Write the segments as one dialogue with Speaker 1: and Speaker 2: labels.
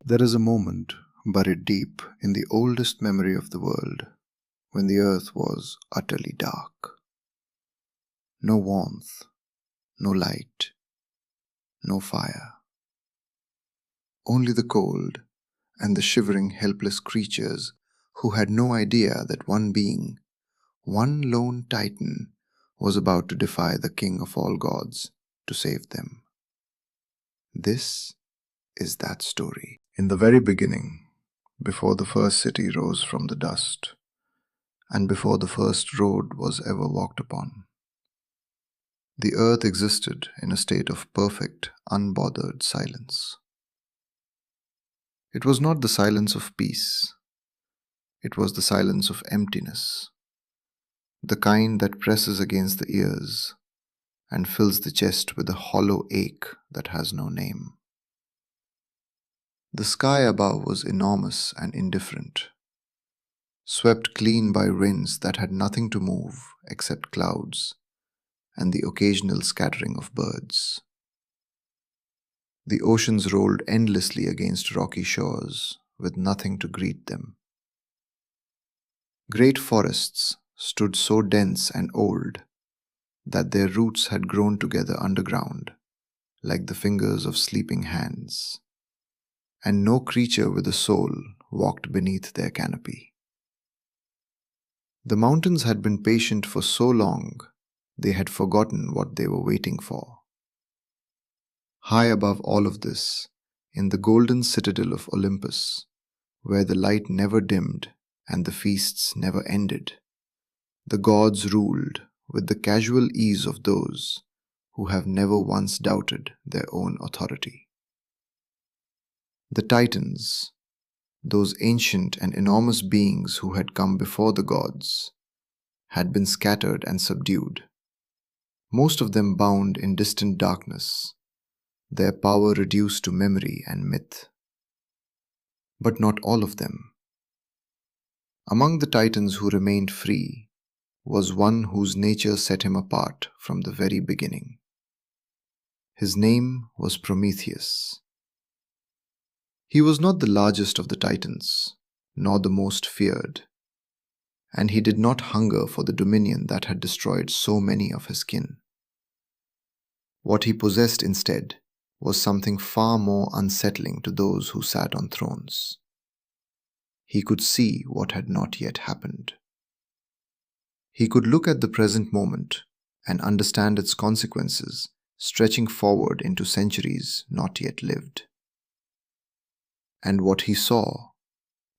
Speaker 1: There is a moment, buried deep in the oldest memory of the world, when the earth was utterly dark. No warmth, no light, no fire. Only the cold and the shivering helpless creatures who had no idea that one being, one lone titan, was about to defy the king of all gods to save them. This is that story. In the very beginning, before the first city rose from the dust, and before the first road was ever walked upon, the earth existed in a state of perfect, unbothered silence. It was not the silence of peace, it was the silence of emptiness, the kind that presses against the ears and fills the chest with a hollow ache that has no name. The sky above was enormous and indifferent, swept clean by winds that had nothing to move except clouds and the occasional scattering of birds. The oceans rolled endlessly against rocky shores with nothing to greet them. Great forests stood so dense and old that their roots had grown together underground like the fingers of sleeping hands, and no creature with a soul walked beneath their canopy. The mountains had been patient for so long they had forgotten what they were waiting for. High above all of this, in the golden citadel of Olympus, where the light never dimmed and the feasts never ended, the gods ruled with the casual ease of those who have never once doubted their own authority. The Titans, those ancient and enormous beings who had come before the gods, had been scattered and subdued, most of them bound in distant darkness, their power reduced to memory and myth. But not all of them. Among the Titans who remained free was one whose nature set him apart from the very beginning. His name was Prometheus. He was not the largest of the Titans, nor the most feared, and he did not hunger for the dominion that had destroyed so many of his kin. What he possessed instead was something far more unsettling to those who sat on thrones. He could see what had not yet happened. He could look at the present moment and understand its consequences stretching forward into centuries not yet lived. And what he saw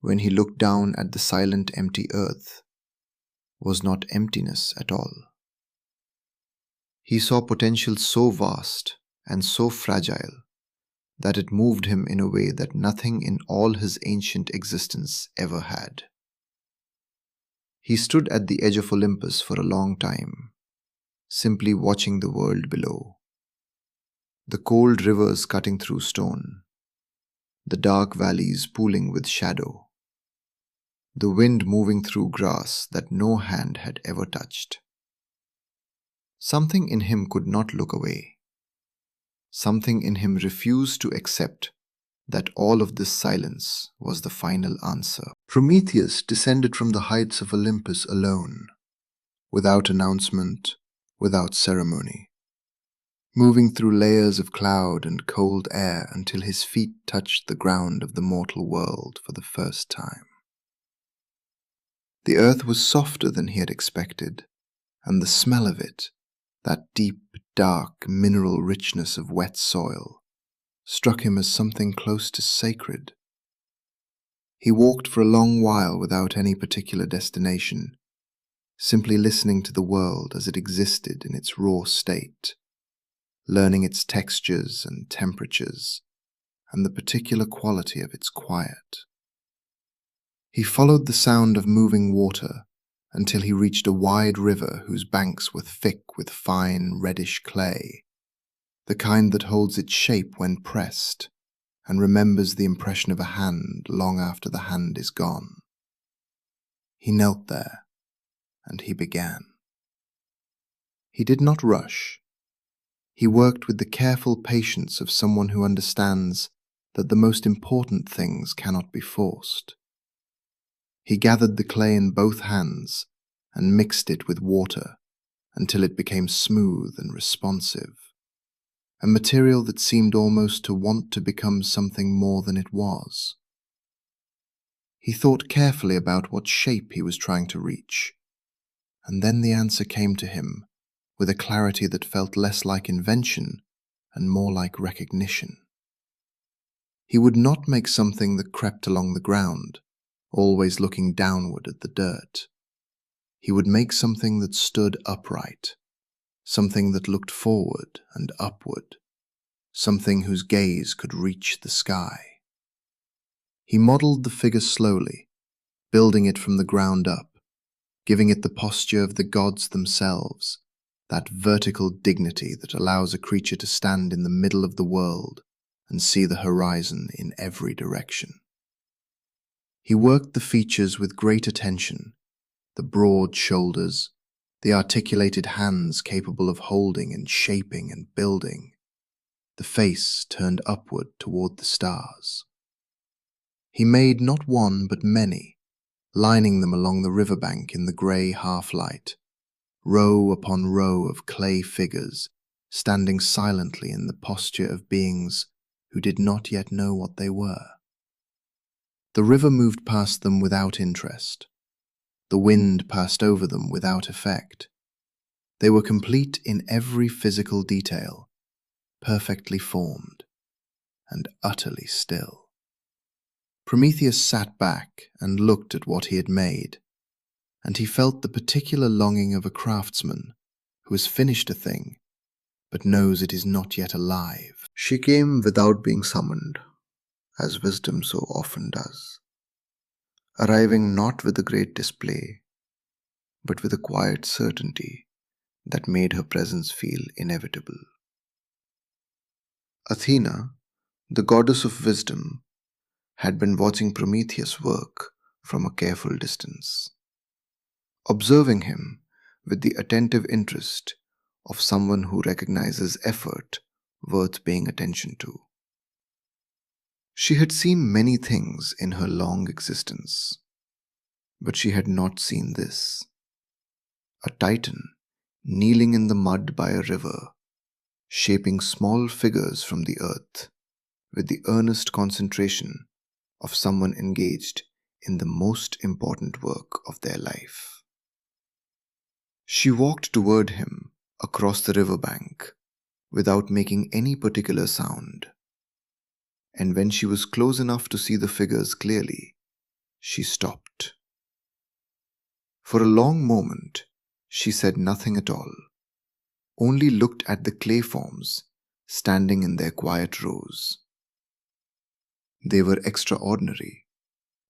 Speaker 1: when he looked down at the silent, empty earth was not emptiness at all. He saw potential so vast and so fragile that it moved him in a way that nothing in all his ancient existence ever had. He stood at the edge of Olympus for a long time, simply watching the world below. The cold rivers cutting through stone, the dark valleys pooling with shadow, the wind moving through grass that no hand had ever touched. Something in him could not look away. Something in him refused to accept that all of this silence was the final answer. Prometheus descended from the heights of Olympus alone, without announcement, without ceremony, moving through layers of cloud and cold air until his feet touched the ground of the mortal world for the first time. The earth was softer than he had expected, and the smell of it, that deep, dark, mineral richness of wet soil, struck him as something close to sacred. He walked for a long while without any particular destination, simply listening to the world as it existed in its raw state, learning its textures and temperatures, and the particular quality of its quiet. He followed the sound of moving water until he reached a wide river whose banks were thick with fine reddish clay, the kind that holds its shape when pressed and remembers the impression of a hand long after the hand is gone. He knelt there, and he began. He did not rush. He worked with the careful patience of someone who understands that the most important things cannot be forced. He gathered the clay in both hands and mixed it with water until it became smooth and responsive, a material that seemed almost to want to become something more than it was. He thought carefully about what shape he was trying to reach, and then the answer came to him with a clarity that felt less like invention and more like recognition. He would not make something that crept along the ground, always looking downward at the dirt. He would make something that stood upright, something that looked forward and upward, something whose gaze could reach the sky. He modeled the figure slowly, building it from the ground up, giving it the posture of the gods themselves, that vertical dignity that allows a creature to stand in the middle of the world and see the horizon in every direction. He worked the features with great attention, the broad shoulders, the articulated hands capable of holding and shaping and building, the face turned upward toward the stars. He made not one but many, lining them along the riverbank in the grey half-light, row upon row of clay figures standing silently in the posture of beings who did not yet know what they were. The river moved past them without interest. The wind passed over them without effect. They were complete in every physical detail, perfectly formed, and utterly still. Prometheus sat back and looked at what he had made, and he felt the particular longing of a craftsman who has finished a thing but knows it is not yet alive. She came without being summoned, as wisdom so often does, arriving not with a great display, but with a quiet certainty that made her presence feel inevitable. Athena, the goddess of wisdom, had been watching Prometheus work from a careful distance, observing him with the attentive interest of someone who recognizes effort worth paying attention to. She had seen many things in her long existence, but she had not seen this. A titan kneeling in the mud by a river, shaping small figures from the earth with the earnest concentration of someone engaged in the most important work of their life. She walked toward him across the riverbank without making any particular sound, and when she was close enough to see the figures clearly, she stopped. For a long moment, she said nothing at all, only looked at the clay forms standing in their quiet rows. They were extraordinary,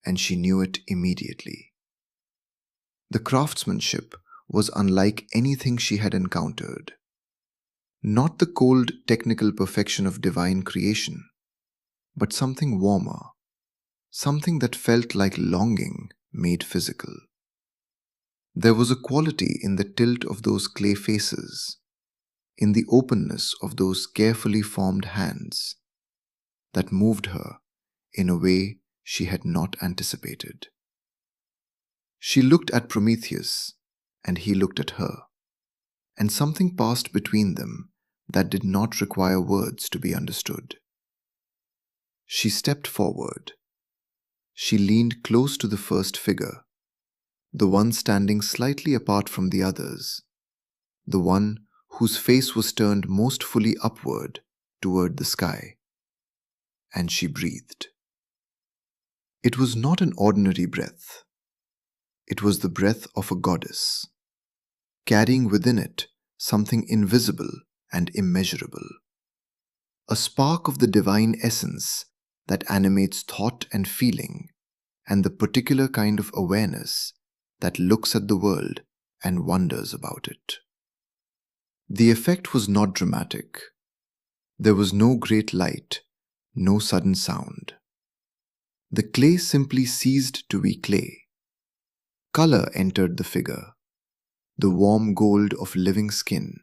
Speaker 1: and she knew it immediately. The craftsmanship was unlike anything she had encountered. Not the cold technical perfection of divine creation, but something warmer, something that felt like longing made physical. There was a quality in the tilt of those clay faces, in the openness of those carefully formed hands, that moved her in a way she had not anticipated. She looked at Prometheus, and he looked at her, and something passed between them that did not require words to be understood. She stepped forward. She leaned close to the first figure, the one standing slightly apart from the others, the one whose face was turned most fully upward toward the sky, and she breathed. It was not an ordinary breath. It was the breath of a goddess, carrying within it something invisible and immeasurable, a spark of the divine essence that animates thought and feeling, and the particular kind of awareness that looks at the world and wonders about it. The effect was not dramatic. There was no great light, no sudden sound. The clay simply ceased to be clay. Color entered the figure, the warm gold of living skin,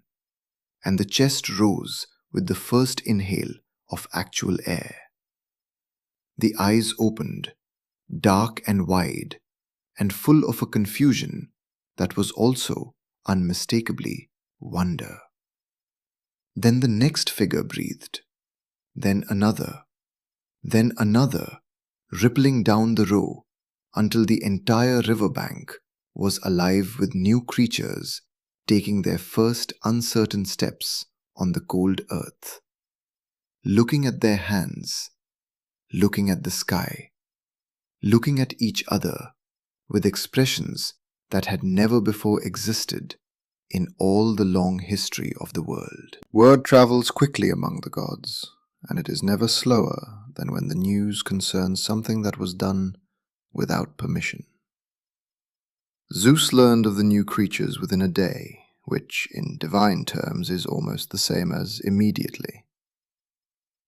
Speaker 1: and the chest rose with the first inhale of actual air. The eyes opened, dark and wide, and full of a confusion that was also unmistakably wonder. Then the next figure breathed, then another, rippling down the row until the entire riverbank was alive with new creatures taking their first uncertain steps on the cold earth, looking at their hands, looking at the sky, looking at each other with expressions that had never before existed in all the long history of the world. Word travels quickly among the gods, and it is never slower than when the news concerns something that was done without permission. Zeus learned of the new creatures within a day, which in divine terms is almost the same as immediately.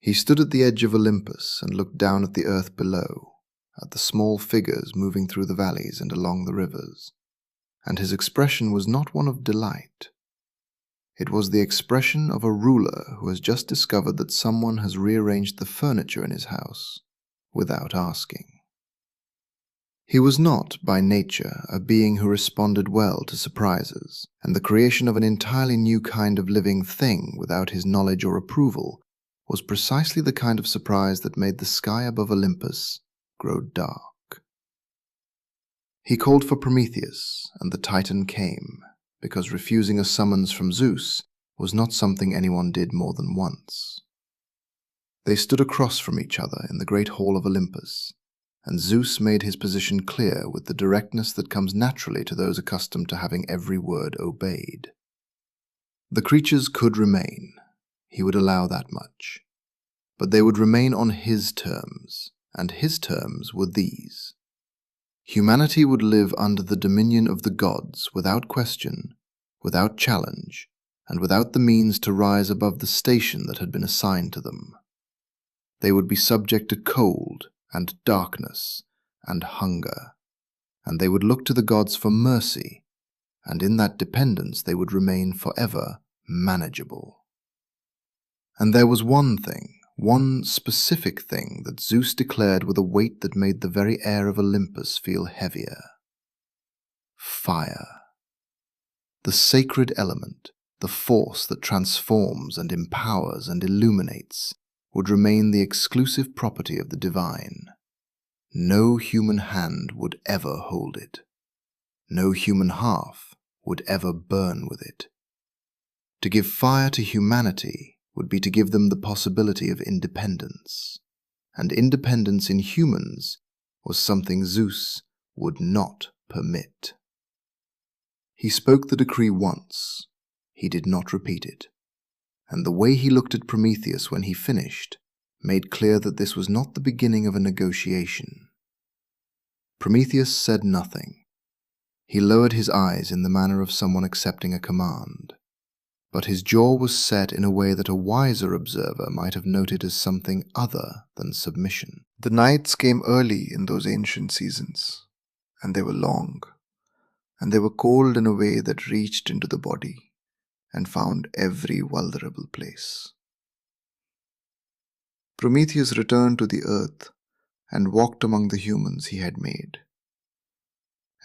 Speaker 1: He stood at the edge of Olympus and looked down at the earth below, at the small figures moving through the valleys and along the rivers, and his expression was not one of delight. It was the expression of a ruler who has just discovered that someone has rearranged the furniture in his house without asking. He was not, by nature, a being who responded well to surprises, and the creation of an entirely new kind of living thing without his knowledge or approval was precisely the kind of surprise that made the sky above Olympus grow dark. He called for Prometheus, and the Titan came, because refusing a summons from Zeus was not something anyone did more than once. They stood across from each other in the great hall of Olympus, and Zeus made his position clear with the directness that comes naturally to those accustomed to having every word obeyed. The creatures could remain, he would allow that much, but they would remain on his terms, and his terms were these. Humanity would live under the dominion of the gods without question, without challenge, and without the means to rise above the station that had been assigned to them. They would be subject to cold and darkness and hunger, and they would look to the gods for mercy, and in that dependence they would remain forever manageable. And there was one thing, one specific thing that Zeus declared with a weight that made the very air of Olympus feel heavier. Fire. The sacred element, the force that transforms and empowers and illuminates, would remain the exclusive property of the divine. No human hand would ever hold it. No human hearth would ever burn with it. To give fire to humanity would be to give them the possibility of independence, and independence in humans was something Zeus would not permit. He spoke the decree once, he did not repeat it, and the way he looked at Prometheus when he finished made clear that this was not the beginning of a negotiation. Prometheus said nothing. He lowered his eyes in the manner of someone accepting a command, but his jaw was set in a way that a wiser observer might have noted as something other than submission. The nights came early in those ancient seasons, and they were long, and they were cold in a way that reached into the body and found every vulnerable place. Prometheus returned to the earth and walked among the humans he had made.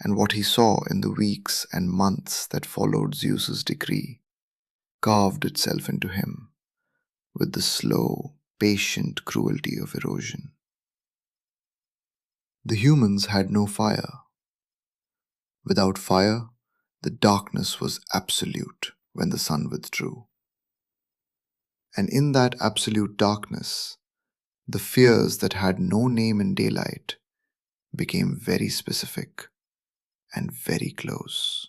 Speaker 1: And what he saw in the weeks and months that followed Zeus's decree carved itself into him with the slow, patient cruelty of erosion. The humans had no fire. Without fire, the darkness was absolute when the sun withdrew. And in that absolute darkness, the fears that had no name in daylight became very specific and very close.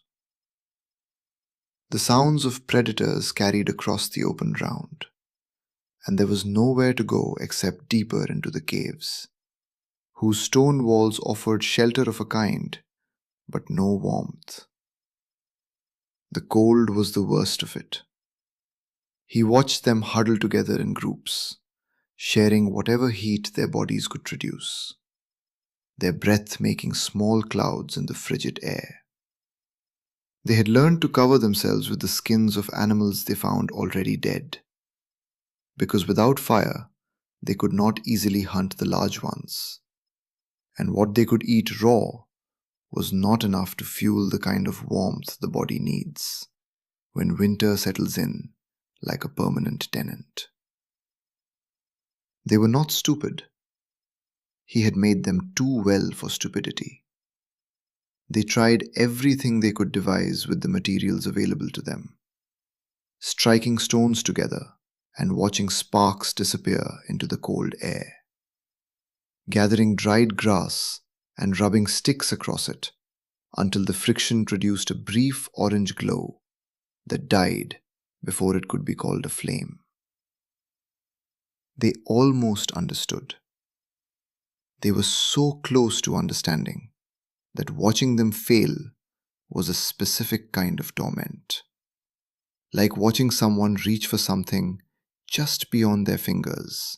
Speaker 1: The sounds of predators carried across the open ground, and there was nowhere to go except deeper into the caves, whose stone walls offered shelter of a kind, but no warmth. The cold was the worst of it. He watched them huddle together in groups, sharing whatever heat their bodies could produce, their breath making small clouds in the frigid air. They had learned to cover themselves with the skins of animals they found already dead, because without fire, they could not easily hunt the large ones, and what they could eat raw was not enough to fuel the kind of warmth the body needs when winter settles in like a permanent tenant. They were not stupid. He had made them too well for stupidity. They tried everything they could devise with the materials available to them, striking stones together and watching sparks disappear into the cold air, gathering dried grass and rubbing sticks across it until the friction produced a brief orange glow that died before it could be called a flame. They almost understood. They were so close to understanding that watching them fail was a specific kind of torment, like watching someone reach for something just beyond their fingers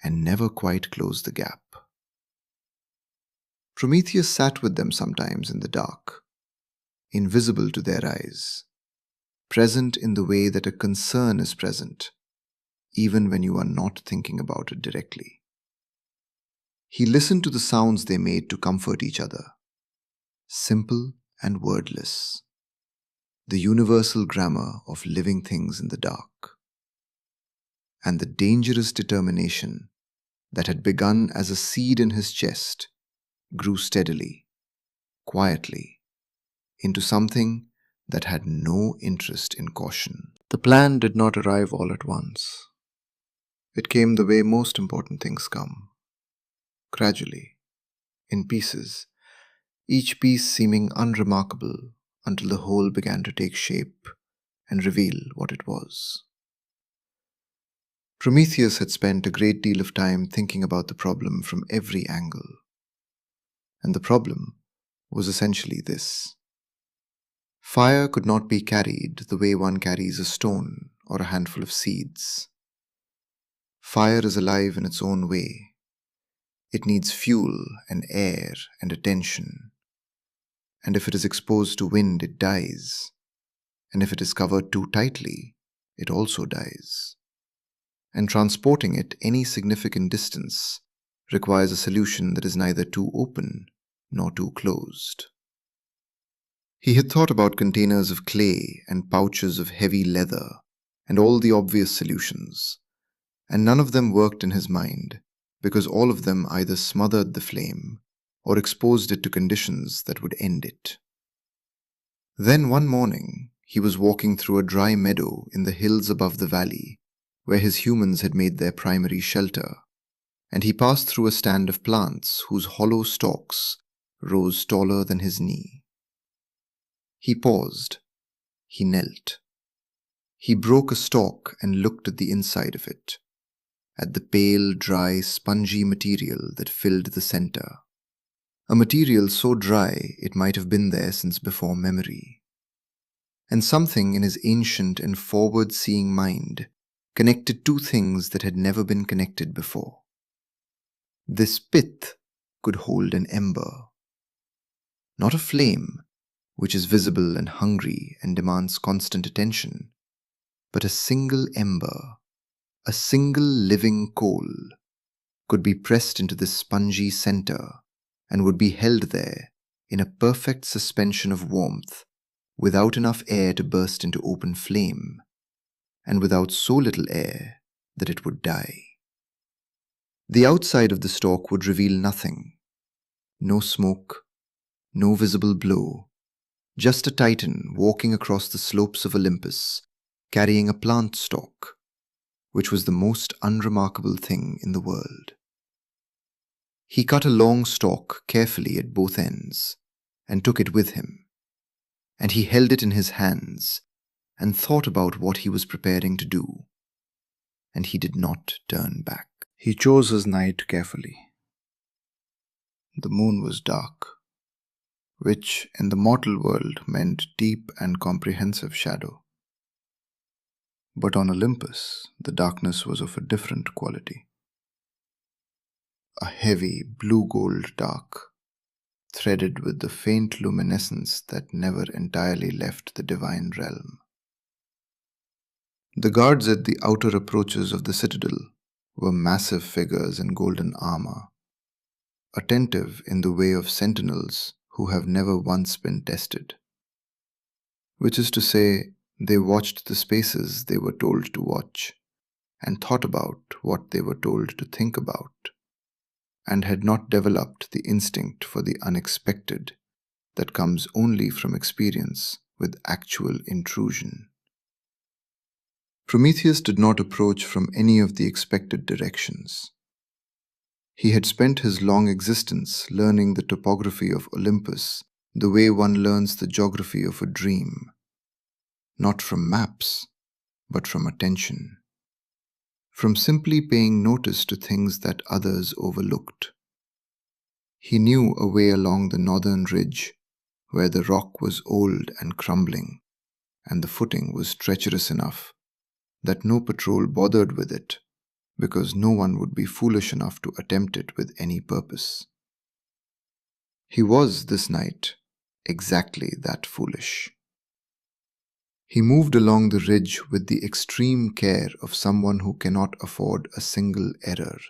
Speaker 1: and never quite close the gap. Prometheus sat with them sometimes in the dark, invisible to their eyes, present in the way that a concern is present, even when you are not thinking about it directly. He listened to the sounds they made to comfort each other, simple and wordless, the universal grammar of living things in the dark, and the dangerous determination that had begun as a seed in his chest grew steadily, quietly, into something that had no interest in caution. The plan did not arrive all at once. It came the way most important things come, gradually, in pieces, each piece seeming unremarkable until the whole began to take shape and reveal what it was. Prometheus had spent a great deal of time thinking about the problem from every angle. And the problem was essentially this. Fire could not be carried the way one carries a stone or a handful of seeds. Fire is alive in its own way. It needs fuel and air and attention. And if it is exposed to wind, it dies. And if it is covered too tightly, it also dies. And transporting it any significant distance requires a solution that is neither too open nor too closed. He had thought about containers of clay and pouches of heavy leather and all the obvious solutions, and none of them worked in his mind because all of them either smothered the flame or exposed it to conditions that would end it. Then one morning, he was walking through a dry meadow in the hills above the valley where his humans had made their primary shelter, and he passed through a stand of plants whose hollow stalks rose taller than his knee. He paused. He knelt. He broke a stalk and looked at the inside of it, at the pale, dry, spongy material that filled the center. A material so dry it might have been there since before memory. And something in his ancient and forward-seeing mind connected two things that had never been connected before. This pith could hold an ember. Not a flame, which is visible and hungry and demands constant attention, but a single ember, a single living coal, could be pressed into this spongy center and would be held there in a perfect suspension of warmth, without enough air to burst into open flame, and without so little air that it would die. The outside of the stalk would reveal nothing. No smoke, no visible blow, just a titan walking across the slopes of Olympus, carrying a plant stalk, which was the most unremarkable thing in the world. He cut a long stalk carefully at both ends and took it with him, and he held it in his hands and thought about what he was preparing to do, and he did not turn back. He chose his night carefully. The moon was dark, which in the mortal world meant deep and comprehensive shadow. But on Olympus, the darkness was of a different quality. A heavy blue-gold dark, threaded with the faint luminescence that never entirely left the divine realm. The guards at the outer approaches of the citadel were massive figures in golden armor, attentive in the way of sentinels who have never once been tested. Which is to say, they watched the spaces they were told to watch, and thought about what they were told to think about, and had not developed the instinct for the unexpected that comes only from experience with actual intrusion. Prometheus did not approach from any of the expected directions. He had spent his long existence learning the topography of Olympus the way one learns the geography of a dream, not from maps, but from attention, from simply paying notice to things that others overlooked. He knew a way along the northern ridge where the rock was old and crumbling, and the footing was treacherous enough that no patrol bothered with it, because no one would be foolish enough to attempt it with any purpose. He was, this night, exactly that foolish. He moved along the ridge with the extreme care of someone who cannot afford a single error,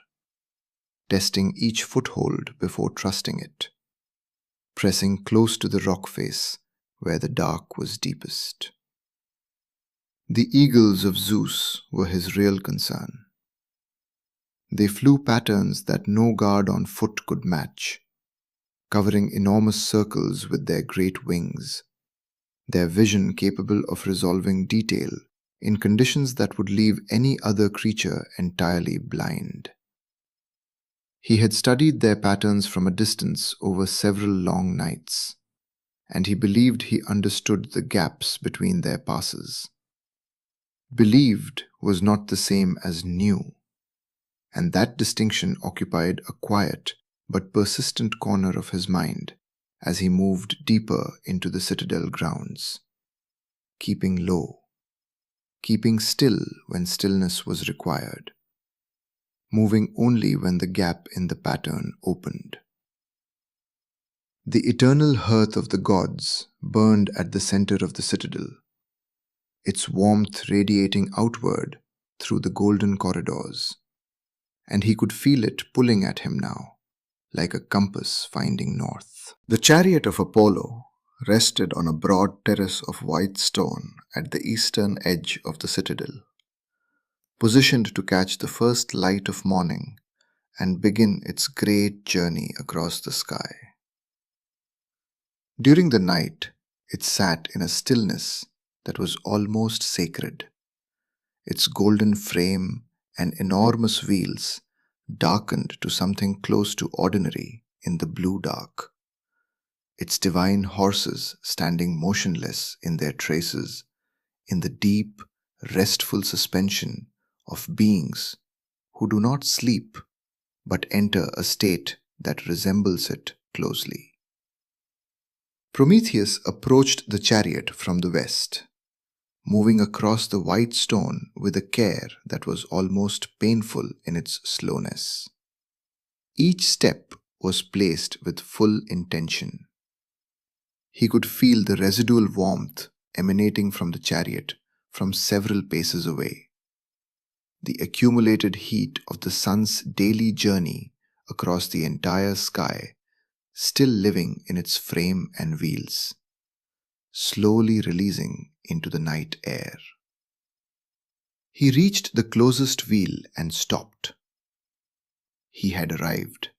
Speaker 1: testing each foothold before trusting it, pressing close to the rock face where the dark was deepest. The eagles of Zeus were his real concern. They flew patterns that no guard on foot could match, covering enormous circles with their great wings, their vision capable of resolving detail in conditions that would leave any other creature entirely blind. He had studied their patterns from a distance over several long nights, and he believed he understood the gaps between their passes. Believed was not the same as knew, and that distinction occupied a quiet but persistent corner of his mind as he moved deeper into the citadel grounds, keeping low, keeping still when stillness was required, moving only when the gap in the pattern opened. The eternal hearth of the gods burned at the center of the citadel, its warmth radiating outward through the golden corridors, and he could feel it pulling at him now, like a compass finding north. The chariot of Apollo rested on a broad terrace of white stone at the eastern edge of the citadel, positioned to catch the first light of morning and begin its great journey across the sky. During the night, it sat in a stillness that was almost sacred, its golden frame and enormous wheels darkened to something close to ordinary in the blue dark, its divine horses standing motionless in their traces in the deep, restful suspension of beings who do not sleep but enter a state that resembles it closely. Prometheus approached the chariot from the west, moving across the white stone with a care that was almost painful in its slowness. Each step was placed with full intention. He could feel the residual warmth emanating from the chariot from several paces away, the accumulated heat of the sun's daily journey across the entire sky still living in its frame and wheels, slowly releasing into the night air. He reached the closest wheel and stopped. He had arrived.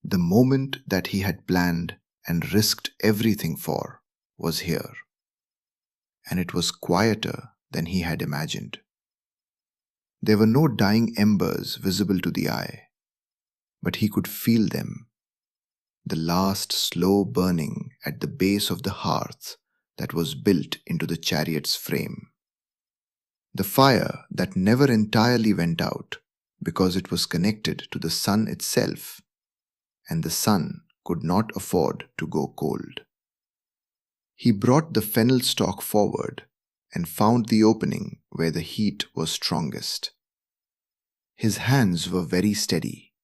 Speaker 1: The moment that he had planned and risked everything for was here, and it was quieter than he had imagined. There were no dying embers visible to the eye, but he could feel them, the last slow burning at the base of the hearth that was built into the chariot's frame. The fire that never entirely went out because it was connected to the sun itself, and the sun could not afford to go cold. He brought the fennel stalk forward and found the opening where the heat was strongest. His hands were very steady.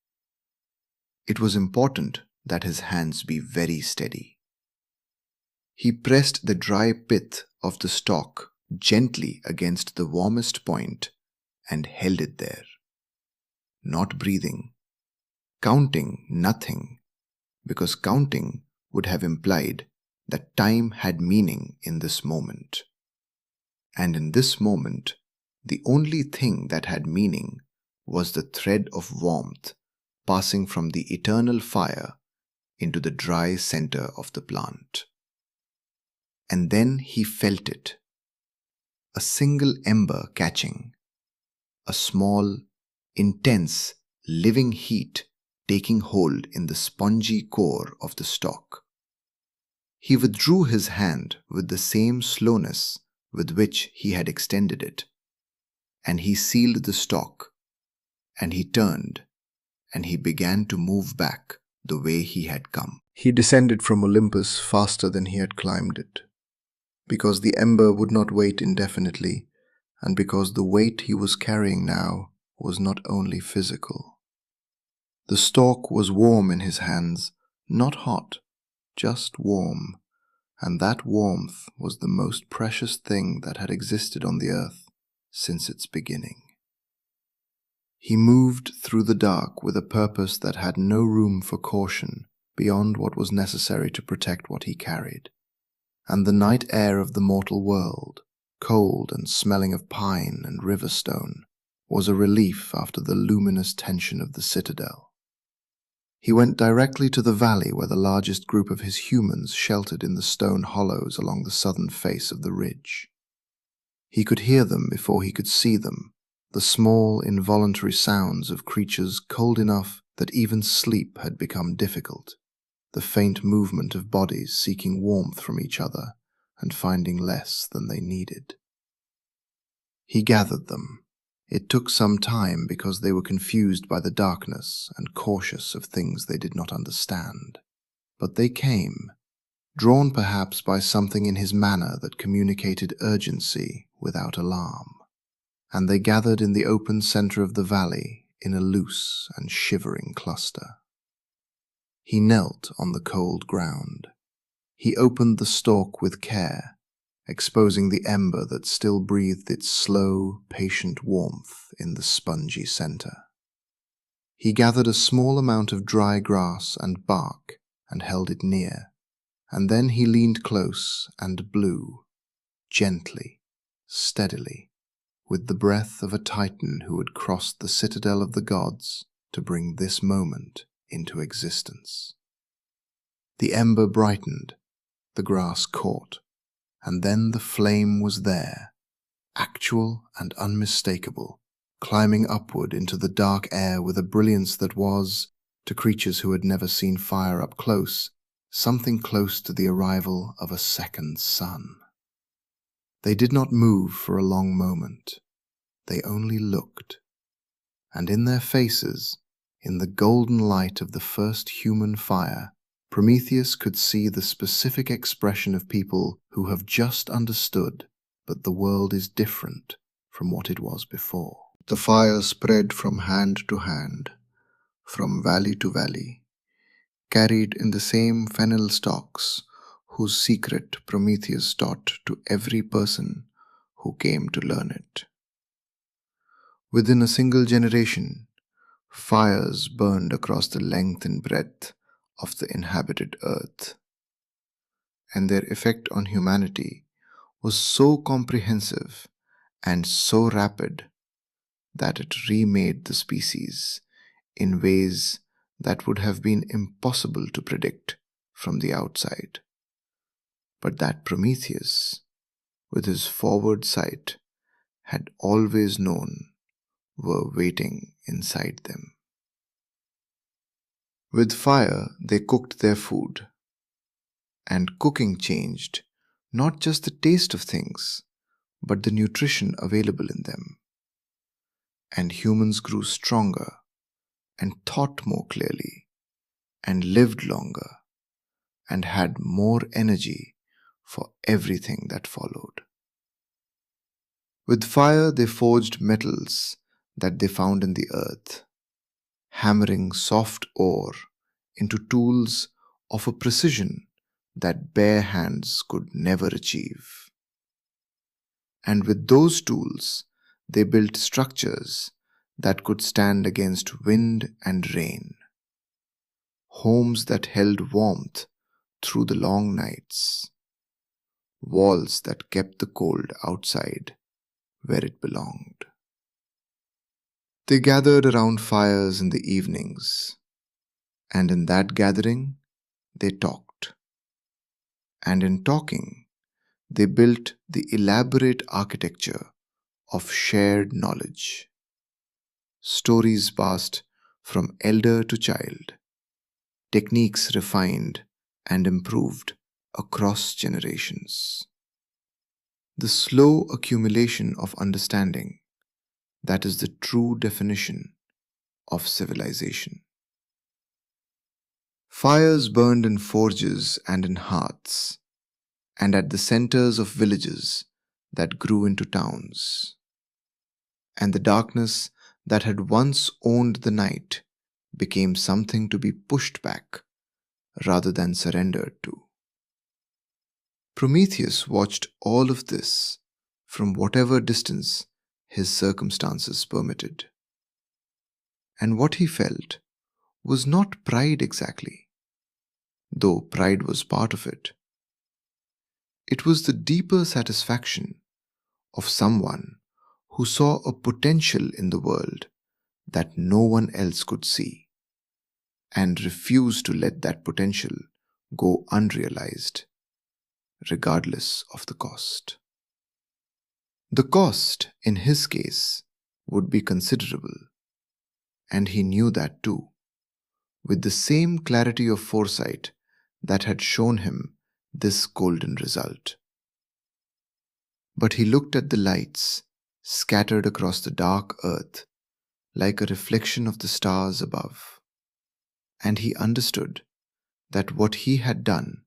Speaker 1: It was important that his hands be very steady. He pressed the dry pith of the stalk gently against the warmest point and held it there. not breathing, counting nothing, because counting would have implied that time had meaning in this moment. And in this moment, the only thing that had meaning was the thread of warmth passing from the eternal fire into the dry center of the plant. And then he felt it, a single ember catching, a small, intense, living heat taking hold in the spongy core of the stalk. He withdrew his hand with the same slowness with which he had extended it, and he sealed the stalk, and he turned, and he began to move back the way he had come. He descended from Olympus faster than he had climbed it, because the ember would not wait indefinitely, and because the weight he was carrying now was not only physical. The stalk was warm in his hands, not hot, just warm, and that warmth was the most precious thing that had existed on the earth since its beginning. He moved through the dark with a purpose that had no room for caution beyond what was necessary to protect what he carried. And the night air of the mortal world, cold and smelling of pine and river stone, was a relief after the luminous tension of the citadel. He went directly to the valley where the largest group of his humans sheltered in the stone hollows along the southern face of the ridge. He could hear them before he could see them, the small, involuntary sounds of creatures cold enough that even sleep had become difficult, the faint movement of bodies seeking warmth from each other and finding less than they needed. He gathered them. It took some time because they were confused by the darkness and cautious of things they did not understand. But they came, drawn perhaps by something in his manner that communicated urgency without alarm. And they gathered in the open center of the valley in a loose and shivering cluster. He knelt on the cold ground. He opened the stalk with care, exposing the ember that still breathed its slow, patient warmth in the spongy center. He gathered a small amount of dry grass and bark and held it near, and then he leaned close and blew, gently, steadily, with the breath of a titan who had crossed the citadel of the gods to bring this moment into existence. The ember brightened, the grass caught, and then the flame was there, actual and unmistakable, climbing upward into the dark air with a brilliance that was, to creatures who had never seen fire up close, something close to the arrival of a second sun. They did not move for a long moment. They only looked, and in their faces, in the golden light of the first human fire, Prometheus could see the specific expression of people who have just understood that the world is different from what it was before. The fire spread from hand to hand, from valley to valley, carried in the same fennel stalks whose secret Prometheus taught to every person who came to learn it. Within a single generation, fires burned across the length and breadth of the inhabited earth, and their effect on humanity was so comprehensive and so rapid that it remade the species in ways that would have been impossible to predict from the outside, but that Prometheus, with his forward sight, had always known were waiting inside them. With fire, they cooked their food, and cooking changed not just the taste of things, but the nutrition available in them. And humans grew stronger, and thought more clearly, and lived longer, and had more energy for everything that followed. With fire, they forged metals that they found in the earth, hammering soft ore into tools of a precision that bare hands could never achieve. And with those tools, they built structures that could stand against wind and rain, homes that held warmth through the long nights, walls that kept the cold outside where it belonged. They gathered around fires in the evenings, and in that gathering, they talked. And in talking, they built the elaborate architecture of shared knowledge. Stories passed from elder to child, techniques refined and improved across generations. The slow accumulation of understanding, that is the true definition of civilization. Fires burned in forges and in hearths, and at the centers of villages that grew into towns. And the darkness that had once owned the night became something to be pushed back rather than surrendered to. Prometheus watched all of this from whatever distance his circumstances permitted. And what he felt was not pride exactly, though pride was part of it. It was the deeper satisfaction of someone who saw a potential in the world that no one else could see, and refused to let that potential go unrealized, regardless of the cost. The cost, in his case, would be considerable, and he knew that too, with the same clarity of foresight that had shown him this golden result. But he looked at the lights scattered across the dark earth like a reflection of the stars above, and he understood that what he had done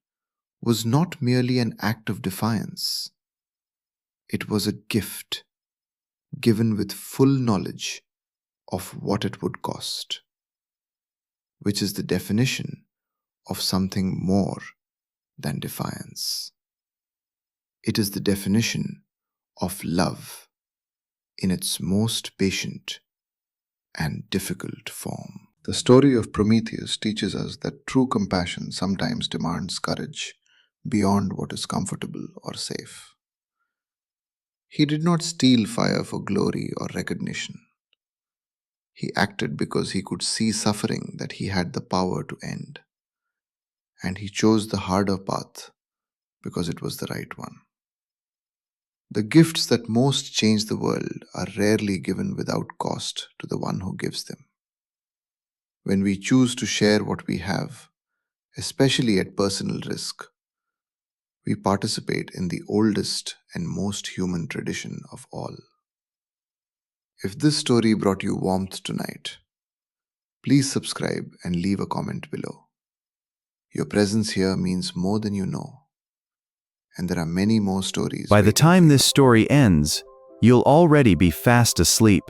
Speaker 1: was not merely an act of defiance. It was a gift given with full knowledge of what it would cost, which is the definition of something more than defiance. It is the definition of love in its most patient and difficult form. The story of Prometheus teaches us that true compassion sometimes demands courage beyond what is comfortable or safe. He did not steal fire for glory or recognition. He acted because he could see suffering that he had the power to end. And he chose the harder path because it was the right one. The gifts that most change the world are rarely given without cost to the one who gives them. When we choose to share what we have, especially at personal risk, we participate in the oldest and most human tradition of all. If this story brought you warmth tonight, please subscribe and leave a comment below. Your presence here means more than you know, and there are many more stories.
Speaker 2: By the time this story ends, you'll already be fast asleep.